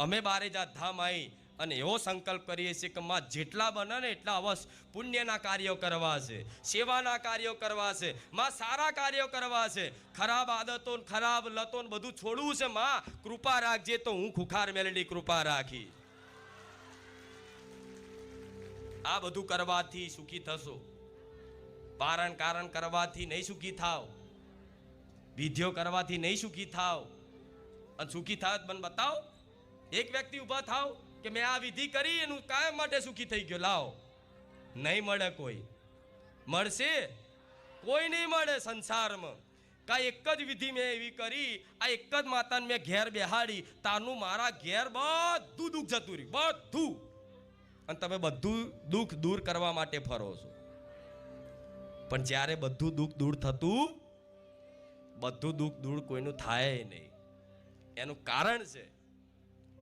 અમે બારેજા ધામ આવી અને એવો સંકલ્પ કરીએ છીએ કે માં જેટલા બને ને એટલા અવશ્ય પુણ્યના કાર્યો કરવા છે, સેવાના કાર્યો કરવા છે, માં સારા કાર્યો કરવા છે, ખરાબ આદતો ખરાબ લતો બધું છોડવું છે. માં કૃપા રાખજે તો હું ખુખાર મેલડી કૃપા રાખી. આ બધું કરવાથી સુખી થશો. પારણ કારણ કરવાથી નહીં સુખી થાવ, વિધિઓ કરવાથી નહીં સુખી થાવ. અને સુખી થાવ મને બતાવો એક વ્યક્તિ ઊભા થાવ કે મેં આ વિધિ કરી એનું કાયમ માટે સુખી થઈ ગયો. લાવો, નહીં મળે. કોઈ મળશે? કોઈ નહીં મળે સંસારમાં. કાંઈ એક જ વિધિ મેં એવી કરી, આ એક જ માતાને મેં ઘેર બેહાડી, તારનું મારા ઘેર બધું દુઃખ જતું રહ્યું, બધું. અને તમે બધું દુઃખ દૂર કરવા માટે ફરો છો. પણ જ્યારે બધું દુઃખ દૂર થતું, બધું દુઃખ દૂર કોઈનું થાય નહીં. એનું કારણ છે